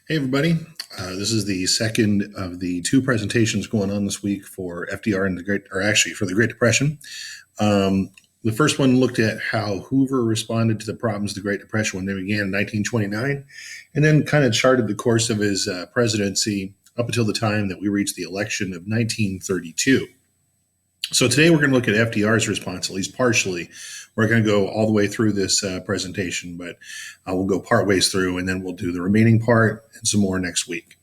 Hey, everybody. This is the second of the two presentations going on this week for FDR and for the Great Depression. The first one looked at how Hoover responded to the problems of the Great Depression when they began in 1929, and then kind of charted the course of his presidency up until the time that we reached the election of 1932. So today we're going to look at FDR's response, at least partially. We're going to go all the way through this presentation, but we'll go part ways through, and then we'll do the remaining part and some more next week.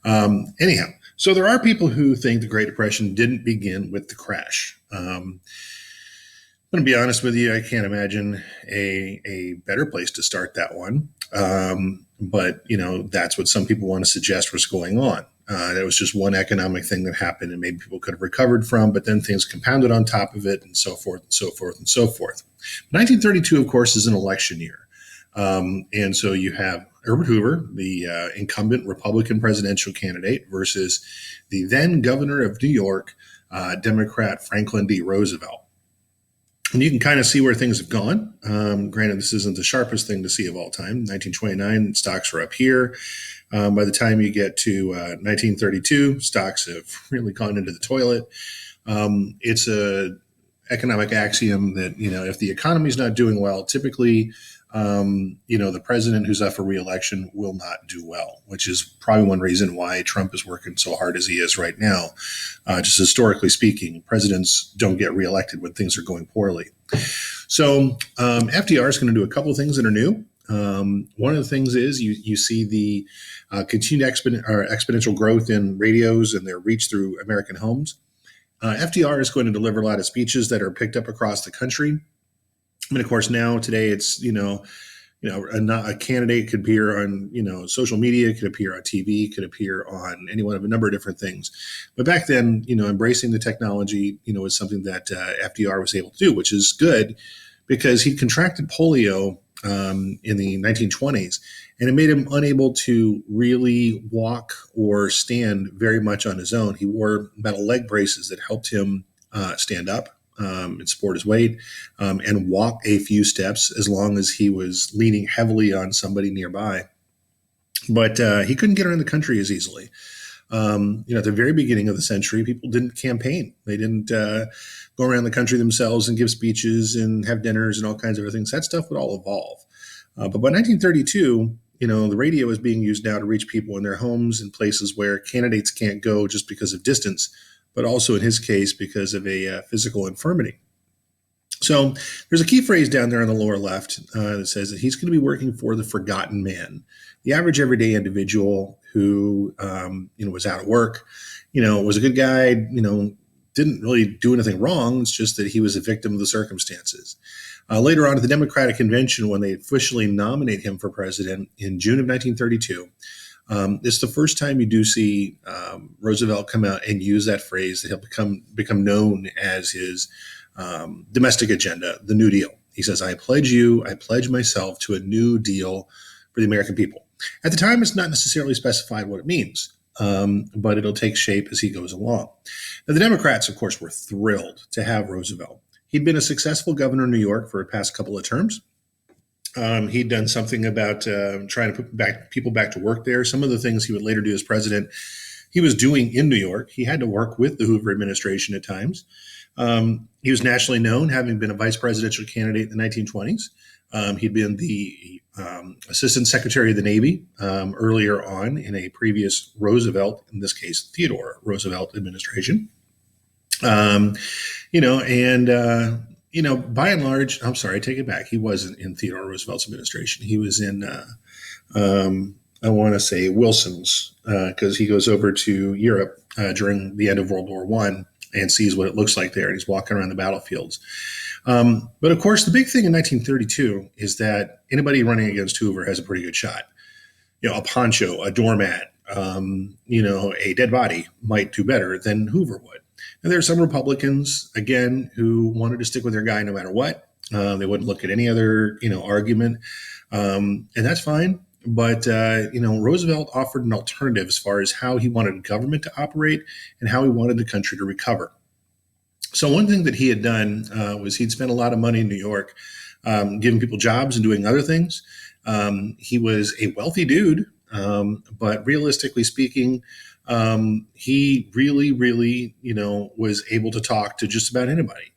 Anyhow, so there are people who think the Great Depression didn't begin with the crash. I'm going to be honest with you, I can't imagine a better place to start that one. But, that's what some people want to suggest was going on. That was just one economic thing that happened and maybe people could have recovered from, but then things compounded on top of it and so forth and so forth and so forth. 1932, of course, is an election year. And so you have Herbert Hoover, the incumbent Republican presidential candidate, versus the then governor of New York, Democrat Franklin D. Roosevelt. And you can kind of see where things have gone. Granted, this isn't the sharpest thing to see of all time. 1929, stocks are up here. By the time you get to 1932, stocks have really gone into the toilet. It's a economic axiom that, if the economy is not doing well, typically, the president who's up for re-election will not do well, which is probably one reason why Trump is working so hard as he is right now. Just historically speaking, presidents don't get reelected when things are going poorly. So FDR is going to do a couple of things that are new. One of the things is you see the continued exponential growth in radios and their reach through American homes. FDR is going to deliver a lot of speeches that are picked up across the country. I mean, of course, today it's, a candidate could appear on, social media, could appear on TV, could appear on any one of a number of different things. But back then, embracing the technology, was something that FDR was able to do, which is good because he contracted polio in the 1920s, and it made him unable to really walk or stand very much on his own. He wore metal leg braces that helped him stand up and support his weight and walk a few steps as long as he was leaning heavily on somebody nearby. But he couldn't get around the country as easily. At the very beginning of the century, people didn't campaign. They didn't go around the country themselves and give speeches and have dinners and all kinds of other things. That stuff would all evolve. But by 1932, the radio is being used now to reach people in their homes and places where candidates can't go just because of distance, but also in his case because of a physical infirmity. So there's a key phrase down there on the lower left that says that he's going to be working for the forgotten man, the average everyday individual who, was out of work, was a good guy, didn't really do anything wrong. It's just that he was a victim of the circumstances. Later on at the Democratic Convention, when they officially nominate him for president in June of 1932, it's the first time you do see Roosevelt come out and use that phrase that he'll become known as his domestic agenda, the New Deal. He says, I pledge myself to a new deal for the American people. At the time, it's not necessarily specified what it means, but it'll take shape as he goes along. Now, the Democrats, of course, were thrilled to have Roosevelt. He'd been a successful governor of New York for the past couple of terms. He'd done something about trying to put people back to work there. Some of the things he would later do as president, he was doing in New York. He had to work with the Hoover administration at times. He was nationally known, having been a vice presidential candidate in the 1920s. He'd been the assistant secretary of the Navy earlier on in a previous Roosevelt, in this case, Theodore Roosevelt administration. By and large, I'm sorry, I take it back. He wasn't in Theodore Roosevelt's administration. He was in, I want to say Wilson's, because he goes over to Europe during the end of World War I and sees what it looks like there. And he's walking around the battlefields. But of course, the big thing in 1932 is that anybody running against Hoover has a pretty good shot. A poncho, a doormat, a dead body might do better than Hoover would. And there are some Republicans, again, who wanted to stick with their guy no matter what. They wouldn't look at any other, argument. And that's fine. But, Roosevelt offered an alternative as far as how he wanted government to operate and how he wanted the country to recover. So one thing that he had done was he'd spent a lot of money in New York giving people jobs and doing other things. He was a wealthy dude. But realistically speaking, he really, really, was able to talk to just about anybody.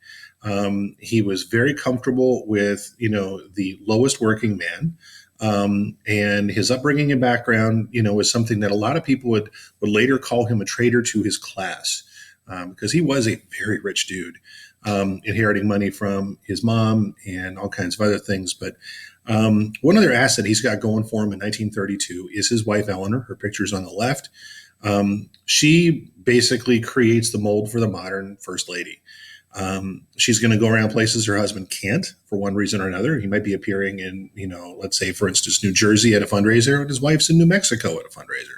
He was very comfortable with, the lowest working man. And his upbringing and background, was something that a lot of people would later call him a traitor to his class, because he was a very rich dude, inheriting money from his mom and all kinds of other things. But one other asset he's got going for him in 1932 is his wife, Eleanor. Her picture's on the left. She basically creates the mold for the modern first lady. She's going to go around places her husband can't for one reason or another. He might be appearing in, let's say, for instance, New Jersey at a fundraiser, and his wife's in New Mexico at a fundraiser.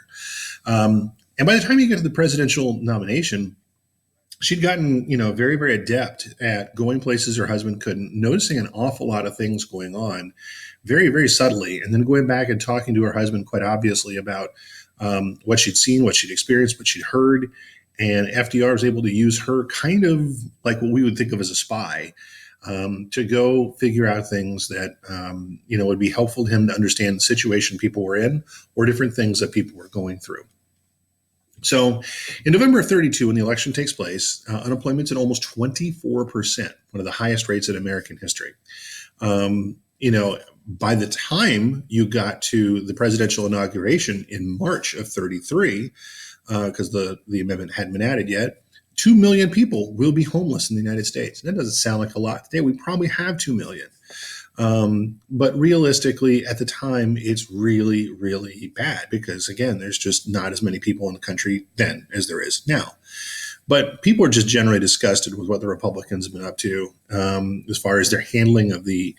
And by the time you get to the presidential nomination, she'd gotten, very, very adept at going places her husband couldn't, noticing an awful lot of things going on very, very subtly, and then going back and talking to her husband quite obviously about what she'd seen, what she'd experienced, what she'd heard. And FDR was able to use her kind of like what we would think of as a spy, to go figure out things that, would be helpful to him to understand the situation people were in or different things that people were going through. So in November of 32, when the election takes place, unemployment's at almost 24%, one of the highest rates in American history. By the time you got to the presidential inauguration in March of 33, because the amendment hadn't been added yet, 2 million people will be homeless in the United States. That doesn't sound like a lot today. We probably have 2 million. But realistically, at the time, it's really, really bad because, again, there's just not as many people in the country then as there is now. But people are just generally disgusted with what the Republicans have been up to, as far as their handling of the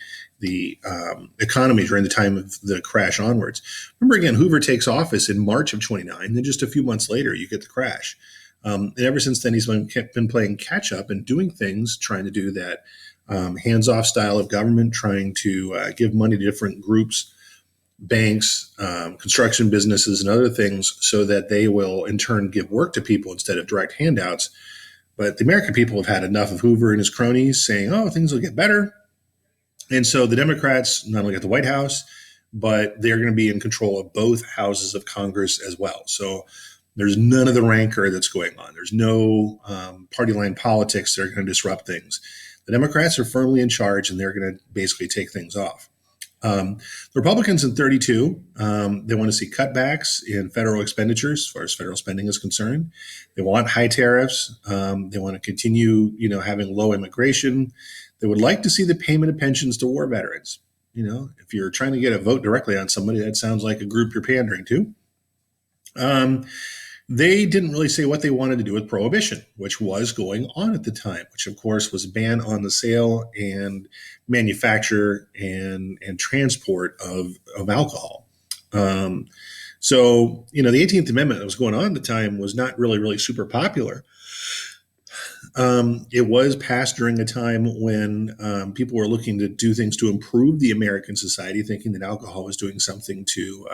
economy during the time of the crash onwards. Remember, again, Hoover takes office in March of 29. Then just a few months later, you get the crash. And ever since then, he's been playing catch up and doing things, trying to do that hands-off style of government, trying to give money to different groups, banks, construction businesses, and other things so that they will in turn give work to people instead of direct handouts. But the American people have had enough of Hoover and his cronies saying, oh, things will get better. And so the Democrats not only get the White House, but they're going to be in control of both houses of Congress as well. So there's none of the rancor that's going on. There's no party line politics that are going to disrupt things. The Democrats are firmly in charge, and they're going to basically take things off. The Republicans in 32, they want to see cutbacks in federal expenditures as far as federal spending is concerned. They want high tariffs. They want to continue, having low immigration. They would like to see the payment of pensions to war veterans. If you're trying to get a vote directly on somebody, that sounds like a group you're pandering to. They didn't really say what they wanted to do with prohibition, which was going on at the time, which of course was a ban on the sale and manufacture and transport of alcohol. So, the 18th Amendment that was going on at the time was not really, really super popular. It was passed during a time when people were looking to do things to improve the American society, thinking that alcohol was doing something to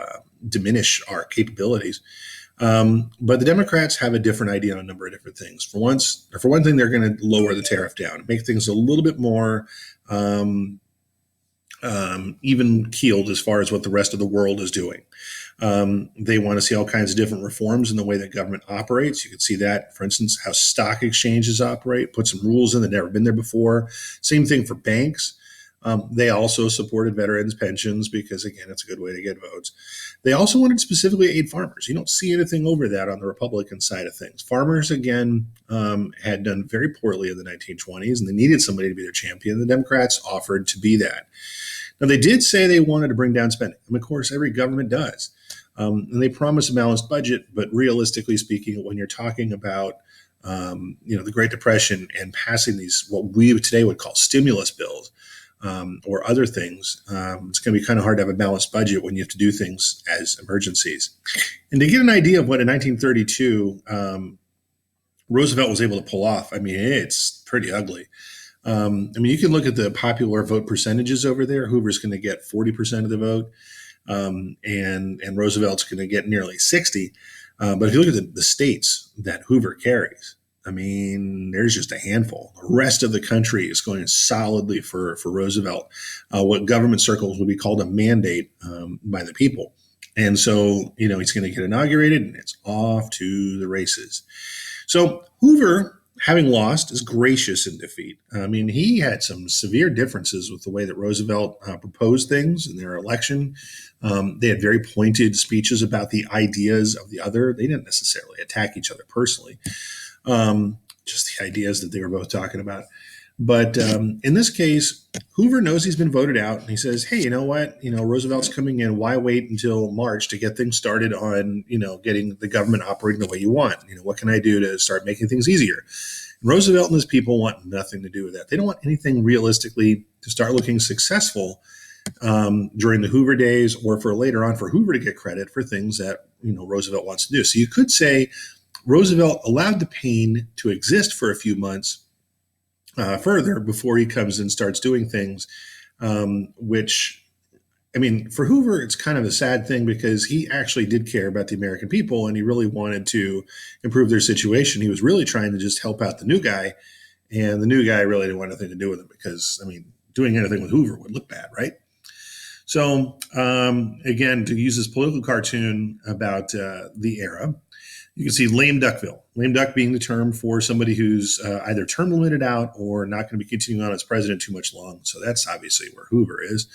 diminish our capabilities. But the Democrats have a different idea on a number of different things. For one thing, they're going to lower the tariff down, make things a little bit more even keeled as far as what the rest of the world is doing. They want to see all kinds of different reforms in the way that government operates. You can see that, for instance, how stock exchanges operate, put some rules in that never been there before. Same thing for banks. They also supported veterans' pensions because, again, it's a good way to get votes. They also wanted to specifically aid farmers. You don't see anything over that on the Republican side of things. Farmers, again, had done very poorly in the 1920s, and they needed somebody to be their champion. The Democrats offered to be that. Now, they did say they wanted to bring down spending. And, of course, every government does. And they promised a balanced budget, but realistically speaking, when you're talking about the Great Depression and passing these, what we today would call stimulus bills, or other things, it's going to be kind of hard to have a balanced budget when you have to do things as emergencies. And to get an idea of what in 1932 Roosevelt was able to pull off, it's pretty ugly. You can look at the popular vote percentages over there. Hoover's going to get 40% of the vote, and Roosevelt's going to get nearly 60. But if you look at the states that Hoover carries, there's just a handful. The rest of the country is going solidly for Roosevelt, what government circles would be called a mandate by the people. And so, he's going to get inaugurated and it's off to the races. So Hoover, having lost, is gracious in defeat. I mean, he had some severe differences with the way that Roosevelt proposed things in their election. They had very pointed speeches about the ideas of the other. They didn't necessarily attack each other personally, just the ideas that they were both talking about. But in this case, Hoover knows he's been voted out, and he says, "Hey, you know what? Roosevelt's coming in. Why wait until March to get things started on, getting the government operating the way you want? What can I do to start making things easier?" And Roosevelt and his people want nothing to do with that. They don't want anything realistically to start looking successful during the Hoover days, or for later on for Hoover to get credit for things that Roosevelt wants to do. So you could say Roosevelt allowed the pain to exist for a few months further before he comes and starts doing things, which, I mean, for Hoover, it's kind of a sad thing because he actually did care about the American people and he really wanted to improve their situation. He was really trying to just help out the new guy, and the new guy really didn't want anything to do with him because, I mean, doing anything with Hoover would look bad, right? So, again, to use this political cartoon about the era, you can see lame duckville. Lame duck being the term for somebody who's either term limited out or not going to be continuing on as president too much long. So that's obviously where Hoover is.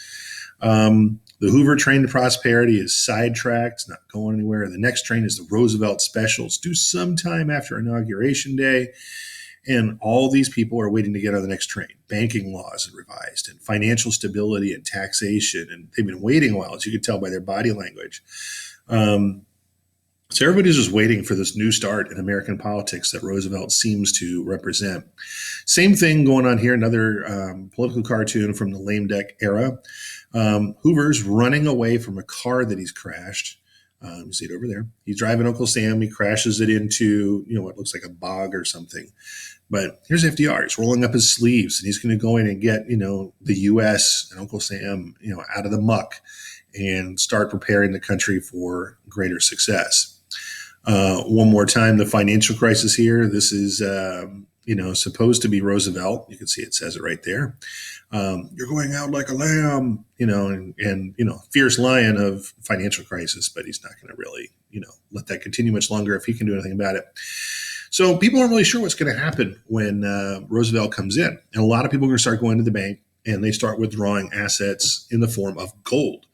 The Hoover train to prosperity is sidetracked, not going anywhere. The next train is the Roosevelt specials, due sometime after Inauguration Day. And all these people are waiting to get on the next train. Banking laws are revised, and financial stability and taxation. And they've been waiting a while, as you can tell by their body language. So everybody's just waiting for this new start in American politics that Roosevelt seems to represent. Same thing going on here, another political cartoon from the lame duck era. Hoover's running away from a car that he's crashed. You see it over there. He's driving Uncle Sam. He crashes it into, what looks like a bog or something. But here's FDR. He's rolling up his sleeves and he's going to go in and get, the U.S. and Uncle Sam, out of the muck and start preparing the country for greater success. One more time, the financial crisis here. This is, supposed to be Roosevelt. You can see it says it right there. You're going out like a lamb, and fierce lion of financial crisis, but he's not going to really, let that continue much longer if he can do anything about it. So people aren't really sure what's going to happen when Roosevelt comes in. And a lot of people are going to start going to the bank and they start withdrawing assets in the form of gold.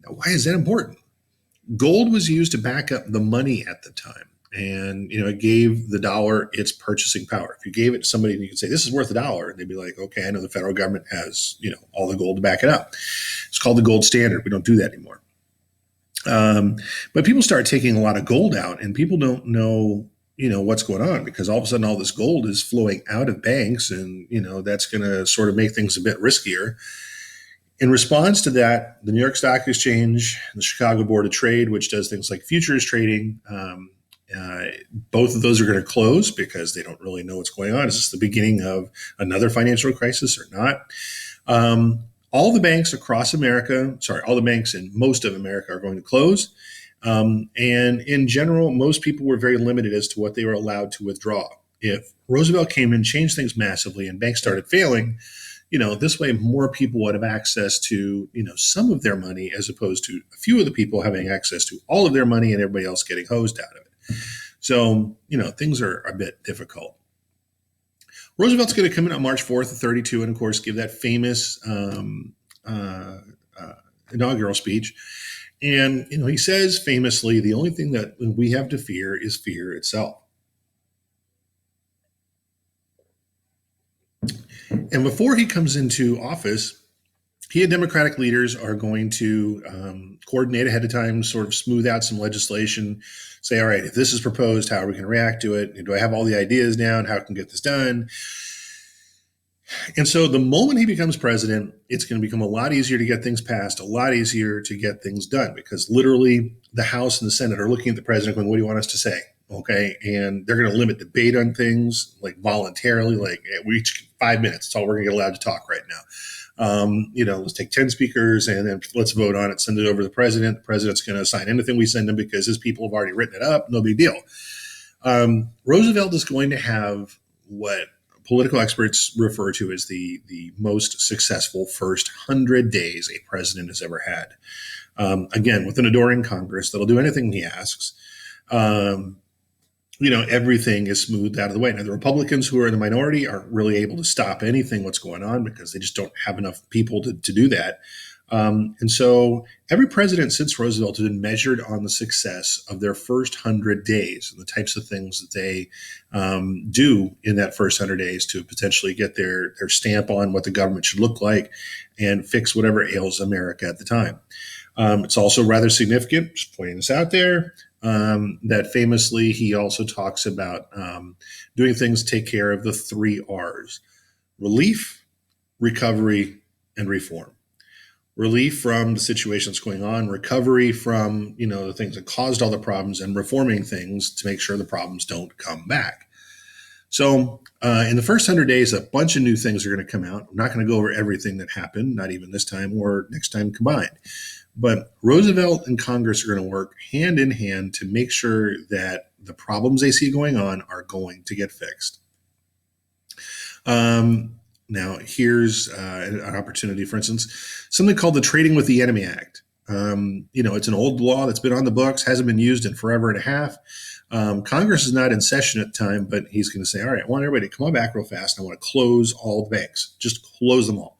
Now, why is that important? Gold was used to back up the money at the time. And, it gave the dollar its purchasing power. If you gave it to somebody and you could say, this is worth $1, and they'd be like, okay, I know the federal government has, all the gold to back it up. It's called the gold standard. We don't do that anymore. But people start taking a lot of gold out and people don't know, what's going on because all of a sudden all this gold is flowing out of banks and, that's going to sort of make things a bit riskier. In response to that, the New York Stock Exchange, the Chicago Board of Trade, which does things like futures trading, both of those are going to close because they don't really know what's going on. Is this the beginning of another financial crisis or not? All the banks across America, all the banks in most of America are going to close. And in general, most people were very limited as to what they were allowed to withdraw. If Roosevelt came in, changed things massively, and banks started failing, this way more people would have access to, some of their money as opposed to a few of the people having access to all of their money and everybody else getting hosed out of it. So, things are a bit difficult. Roosevelt's going to come in on March 4th of 32 and, of course, give that famous inaugural speech. And, he says famously, the only thing that we have to fear is fear itself. And before he comes into office, he and Democratic leaders are going to coordinate ahead of time, sort of smooth out some legislation, say, all right, if this is proposed, how are we going to react to it? Do I have all the ideas down? How can I get this done? And so the moment he becomes president, it's going to become a lot easier to get things passed, a lot easier to get things done, because literally the House and the Senate are looking at the president going, what do you want us to say? Okay. And they're going to limit debate on things like voluntarily, like we each 5 minutes. That's all we're going to get allowed to talk right now. Let's take 10 speakers and then let's vote on it, send it over to the president. The president's going to sign anything we send him because his people have already written it up. No big deal. Roosevelt is going to have what political experts refer to as the most successful first 100 days a president has ever had. Again, with an adoring Congress that'll do anything he asks. Um, everything is smoothed out of the way. Now, the Republicans who are in the minority aren't really able to stop anything what's going on because they just don't have enough people to do that. And so every president since Roosevelt has been measured on the success of their first 100 days and the types of things that they do in that first 100 days to potentially get their stamp on what the government should look like and fix whatever ails America at the time. It's also rather significant, just pointing this out there, that famously he also talks about doing things to take care of the 3 R's: relief, recovery, and reform. Relief from the situation that's going on, recovery from the things that caused all the problems, and reforming things to make sure the problems don't come back. So in the first 100 days, a bunch of new things are going to come out. I'm not going to go over everything that happened, not even this time or next time combined. But Roosevelt and Congress are going to work hand in hand to make sure that the problems they see going on are going to get fixed. Now, here's an opportunity, for instance, something called the Trading with the Enemy Act. It's an old law that's been on the books, hasn't been used in forever and a half. Congress is not in session at the time, but he's going to say, all right, I want everybody to come on back real fast. I want to close all the banks, just close them all.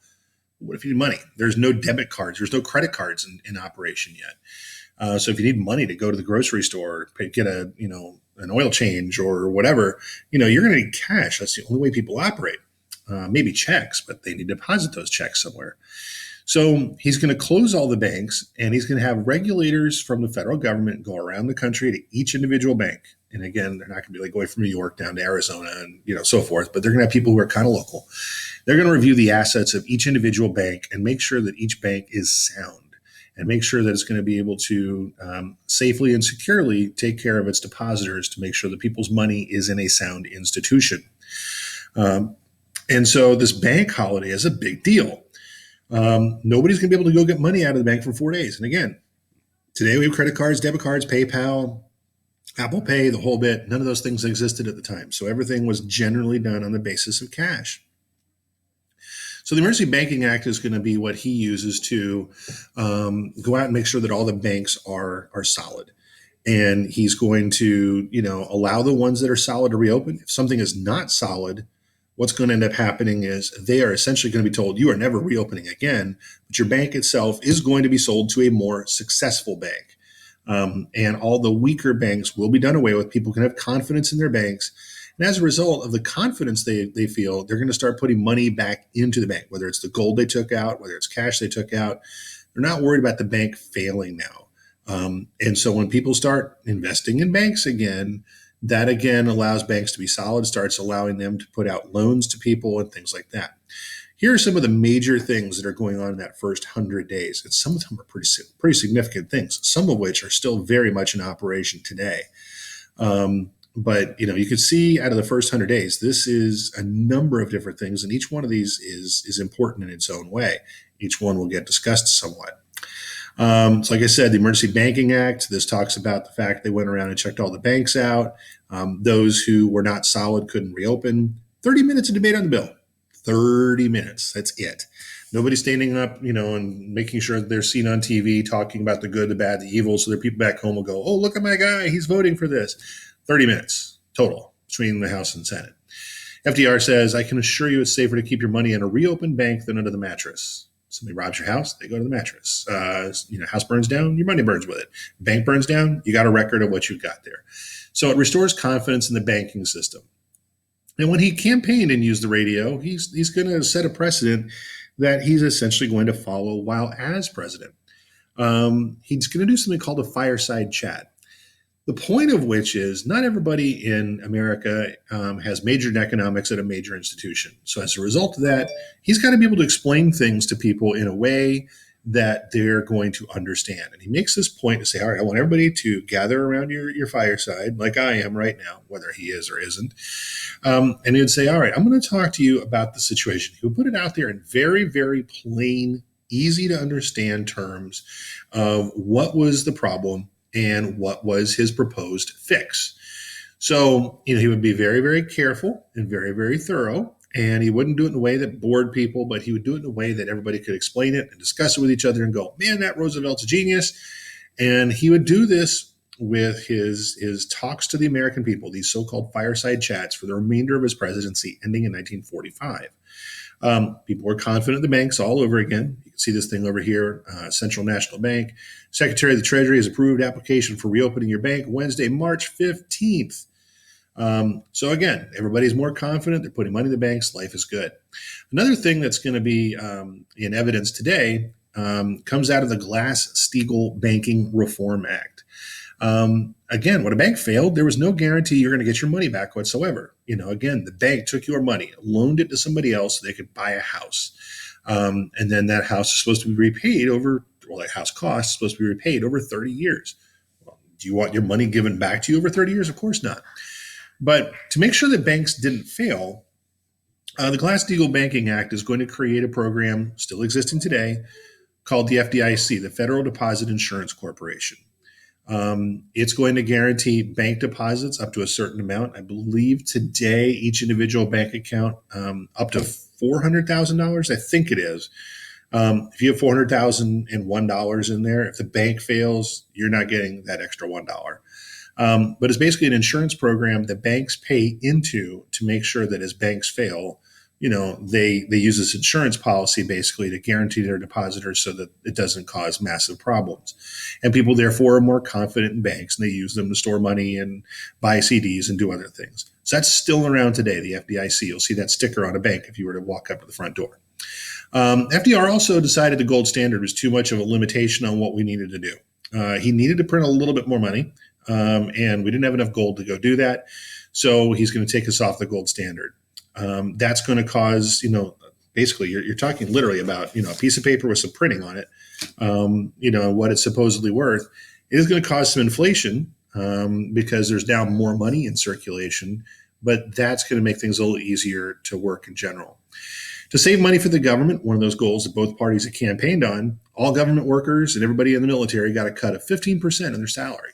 What if you need money? There's no debit cards. There's no credit cards in operation yet. So if you need money to go to the grocery store, get an oil change or whatever, you're going to need cash. That's the only way people operate. Maybe checks, but they need to deposit those checks somewhere. So he's going to close all the banks, and he's going to have regulators from the federal government go around the country to each individual bank. And again, they're not going to be like going from New York down to Arizona and so forth, but they're going to have people who are kind of local. They're going to review the assets of each individual bank and make sure that each bank is sound and make sure that it's going to be able to safely and securely take care of its depositors to make sure that people's money is in a sound institution. And so this bank holiday is a big deal. Nobody's going to be able to go get money out of the bank for 4 days. And again, today we have credit cards, debit cards, PayPal, Apple Pay, the whole bit. None of those things existed at the time. So everything was generally done on the basis of cash. So the Emergency Banking Act is going to be what he uses to go out and make sure that all the banks are solid. And he's going to, allow the ones that are solid to reopen. If something is not solid, what's going to end up happening is they are essentially going to be told you are never reopening again, but your bank itself is going to be sold to a more successful bank. And all the weaker banks will be done away with. People can have confidence in their banks. And as a result of the confidence they feel, they're going to start putting money back into the bank, whether it's the gold they took out, whether it's cash they took out. They're not worried about the bank failing now. And so when people start investing in banks again, that again allows banks to be solid, starts allowing them to put out loans to people and things like that. Here are some of the major things that are going on in that first 100 days. And some of them are pretty significant things, some of which are still very much in operation today. But you could see out of the first 100 days, this is a number of different things. And each one of these is important in its own way. Each one will get discussed somewhat. So like I said, the Emergency Banking Act, this talks about the fact they went around and checked all the banks out. Those who were not solid couldn't reopen. 30 minutes of debate on the bill. 30 minutes. That's it. Nobody's standing up, and making sure that they're seen on TV talking about the good, the bad, the evil. So their people back home will go, oh, look at my guy. He's voting for this. 30 minutes total between the House and Senate. FDR says, I can assure you it's safer to keep your money in a reopened bank than under the mattress. Somebody robs your house, they go to the mattress. House burns down, your money burns with it. Bank burns down, you got a record of what you've got there. So it restores confidence in the banking system. And when he campaigned and used the radio, he's going to set a precedent that he's essentially going to follow while as president. He's going to do something called a fireside chat. The point of which is not everybody in America has majored in economics at a major institution. So as a result of that, he's got to be able to explain things to people in a way that they're going to understand. And he makes this point to say, all right, I want everybody to gather around your fireside like I am right now, whether he is or isn't. And he would say, all right, I'm going to talk to you about the situation. He would put it out there in very, very plain, easy to understand terms of what was the problem and what was his proposed fix. So, he would be very, very careful and very, very thorough And he wouldn't do it in a way that bored people, but he would do it in a way that everybody could explain it and discuss it with each other and go, man, that Roosevelt's a genius. And he would do this with his talks to the American people, these so-called fireside chats, for the remainder of his presidency, ending in 1945. People were confident in the banks all over again. You can see this thing over here, Central National Bank. Secretary of the Treasury has approved application for reopening your bank Wednesday, March 15th. So again, everybody's more confident. They're putting money in the banks. Life is good. Another thing that's going to be in evidence today comes out of the Glass-Steagall Banking Reform Act. Again, when a bank failed, there was no guarantee you're going to get your money back whatsoever. Again, the bank took your money, loaned it to somebody else so they could buy a house. And then that house is supposed to be repaid that house cost is supposed to be repaid over 30 years. Well, do you want your money given back to you over 30 years? Of course not. But to make sure that banks didn't fail, the Glass-Steagall Banking Act is going to create a program still existing today called the FDIC, the Federal Deposit Insurance Corporation. It's going to guarantee bank deposits up to a certain amount. I believe today each individual bank account up to $400,000. I think it is. If you have $400,001 in there, if the bank fails, you're not getting that extra $1. But it's basically an insurance program that banks pay into to make sure that as banks fail, they use this insurance policy basically to guarantee their depositors so that it doesn't cause massive problems. And people therefore are more confident in banks, and they use them to store money and buy CDs and do other things. So that's still around today, the FDIC. You'll see that sticker on a bank if you were to walk up to the front door. FDR also decided the gold standard was too much of a limitation on what we needed to do. He needed to print a little bit more money, and we didn't have enough gold to go do that. So he's going to take us off the gold standard. That's going to cause, basically you're talking literally about, a piece of paper with some printing on it, what it's supposedly worth. It is going to cause some inflation because there's now more money in circulation, but that's going to make things a little easier to work in general. To save money for the government, one of those goals that both parties have campaigned on, all government workers and everybody in the military got a cut of 15% of their salary.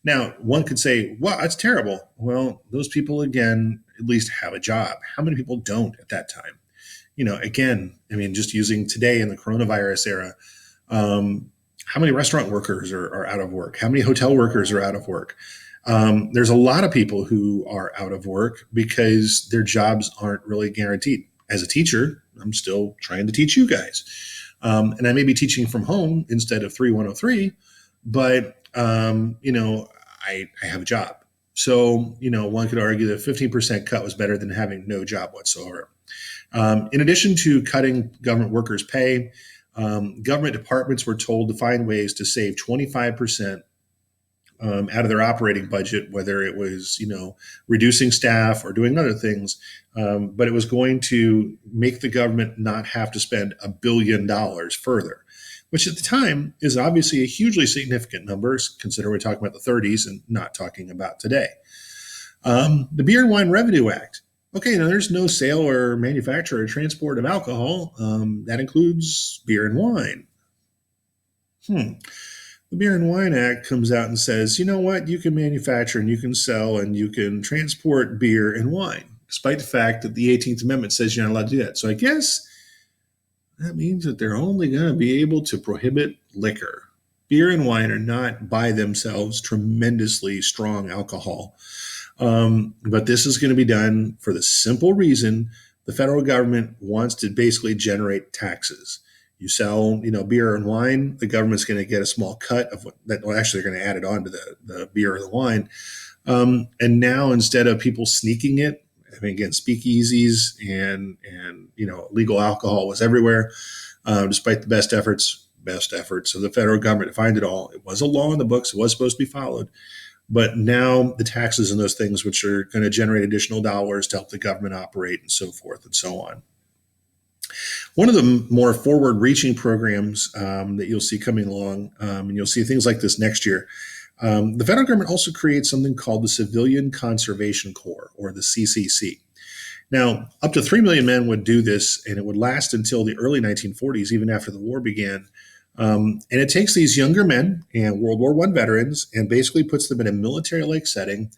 Now, one could say, wow, that's terrible. Well, those people, again, at least have a job. How many people don't at that time? Just using today in the coronavirus era, how many restaurant workers are out of work? How many hotel workers are out of work? There's a lot of people who are out of work because their jobs aren't really guaranteed. As a teacher, I'm still trying to teach you guys. And I may be teaching from home instead of 3103, but I have a job. So, one could argue that 15% cut was better than having no job whatsoever. In addition to cutting government workers' pay, government departments were told to find ways to save 25% out of their operating budget, whether it was, reducing staff or doing other things. But it was going to make the government not have to spend $1 billion further, which at the time is obviously a hugely significant number, considering we're talking about the 30s and not talking about today. The Beer and Wine Revenue Act. Okay, now there's no sale or manufacture or transport of alcohol. That includes beer and wine. The Beer and Wine Act comes out and says, you know what, you can manufacture and you can sell and you can transport beer and wine, despite the fact that the 18th Amendment says you're not allowed to do that. So I guess that means that they're only going to be able to prohibit liquor. Beer and wine are not by themselves tremendously strong alcohol. But this is going to be done for the simple reason the federal government wants to basically generate taxes. You sell, beer and wine, the government's going to get a small cut of what that. Well, actually, they're going to add it on to the beer or the wine. And now instead of people sneaking it, again, speakeasies and legal alcohol was everywhere, despite the best efforts of the federal government to find it all. It was a law in the books. It was supposed to be followed. But now the taxes and those things, which are going to generate additional dollars to help the government operate and so forth and so on. One of the more forward-reaching programs that you'll see coming along, and you'll see things like this next year, the federal government also creates something called the Civilian Conservation Corps, or the CCC. Now, up to 3 million men would do this, and it would last until the early 1940s, even after the war began. And it takes these younger men and World War I veterans and basically puts them in a military-like setting.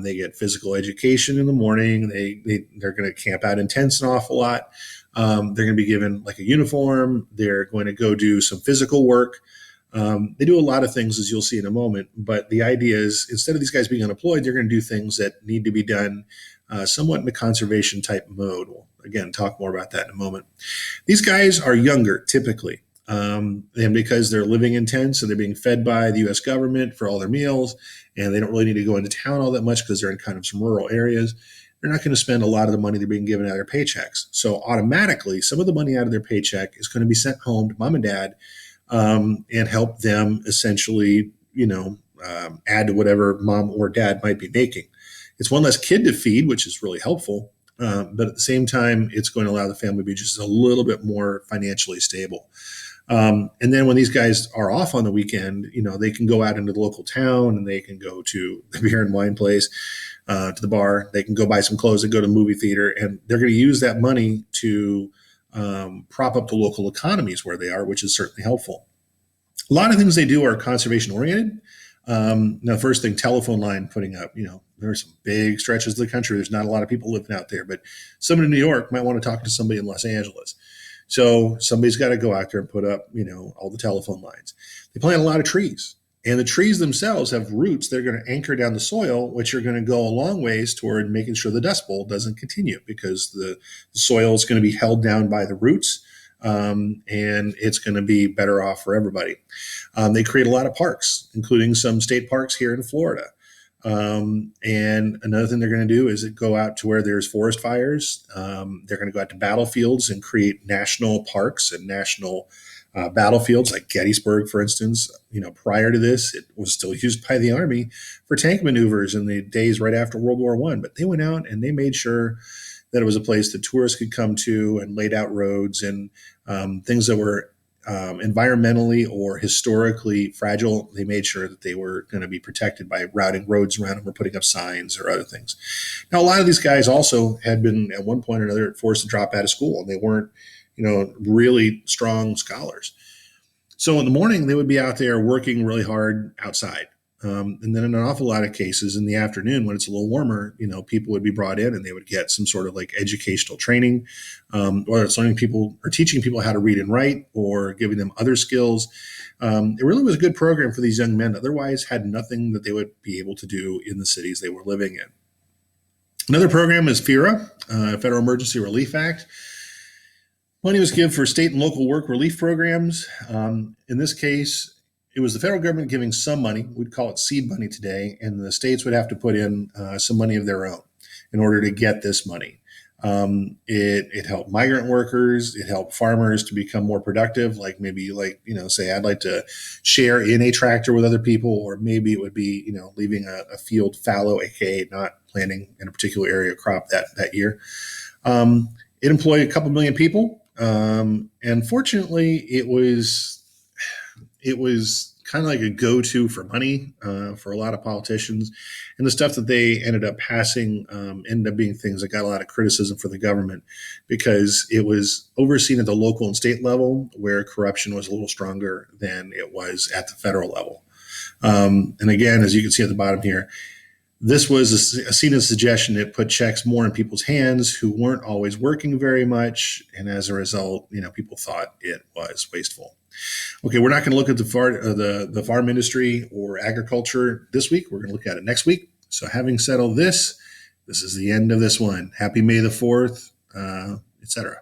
They get physical education in the morning. They're going to camp out in tents an awful lot. They're going to be given like a uniform. They're going to go do some physical work. They do a lot of things, as you'll see in a moment. But the idea is, instead of these guys being unemployed, they're going to do things that need to be done somewhat in a conservation type mode. We'll, again, talk more about that in a moment. These guys are younger, typically. And because they're living in tents and they're being fed by the U.S. government for all their meals, and they don't really need to go into town all that much because they're in kind of some rural areas, they're not going to spend a lot of the money they're being given out of their paychecks. So automatically, some of the money out of their paycheck is going to be sent home to mom and dad and help them essentially, add to whatever mom or dad might be making. It's one less kid to feed, which is really helpful. But at the same time, it's going to allow the family to be just a little bit more financially stable. And then when these guys are off on the weekend, they can go out into the local town and they can go to the beer and wine place, to the bar. They can go buy some clothes and go to the movie theater. And they're going to use that money to prop up the local economies where they are, which is certainly helpful. A lot of things they do are conservation oriented. Now, first thing, telephone line putting up, there are some big stretches of the country. There's not a lot of people living out there, but someone in New York might want to talk to somebody in Los Angeles. So somebody's got to go out there and put up, all the telephone lines. They plant a lot of trees, and the trees themselves have roots that are going to anchor down the soil, which are going to go a long ways toward making sure the Dust Bowl doesn't continue, because the soil is going to be held down by the roots. And it's going to be better off for everybody. They create a lot of parks, including some state parks here in Florida. And another thing they're going to do is go out to where there's forest fires. They're going to go out to battlefields and create national parks and national battlefields, like Gettysburg, for instance. Prior to this, it was still used by the Army for tank maneuvers in the days right after World War I. But they went out and they made sure that it was a place that tourists could come to, and laid out roads and things that were environmentally or historically fragile. They made sure that they were going to be protected by routing roads around them or putting up signs or other things. Now, a lot of these guys also had been at one point or another forced to drop out of school, and they weren't, really strong scholars. So in the morning, they would be out there working really hard outside. And then in an awful lot of cases in the afternoon, when it's a little warmer, people would be brought in and they would get some sort of like educational training, or it's learning people or teaching people how to read and write, or giving them other skills. It really was a good program for these young men. Otherwise, had nothing that they would be able to do in the cities they were living in. Another program is FERA, Federal Emergency Relief Act. Money was given for state and local work relief programs. In this case, it was the federal government giving some money. We'd call it seed money today, and the states would have to put in some money of their own in order to get this money. It helped migrant workers. It helped farmers to become more productive. Say I'd like to share in a tractor with other people, or maybe it would be, leaving a field fallow, aka not planting in a particular area of crop that year. It employed a couple million people. And fortunately, it was kind of like a go-to for money for a lot of politicians. And the stuff that they ended up passing ended up being things that got a lot of criticism for the government, because it was overseen at the local and state level, where corruption was a little stronger than it was at the federal level. And again, as you can see at the bottom here, this was seen as a suggestion that put checks more in people's hands who weren't always working very much. And as a result, people thought it was wasteful. Okay, we're not going to look at the farm industry or agriculture this week. We're going to look at it next week. So having said all this, this is the end of this one. Happy May the 4th, etc.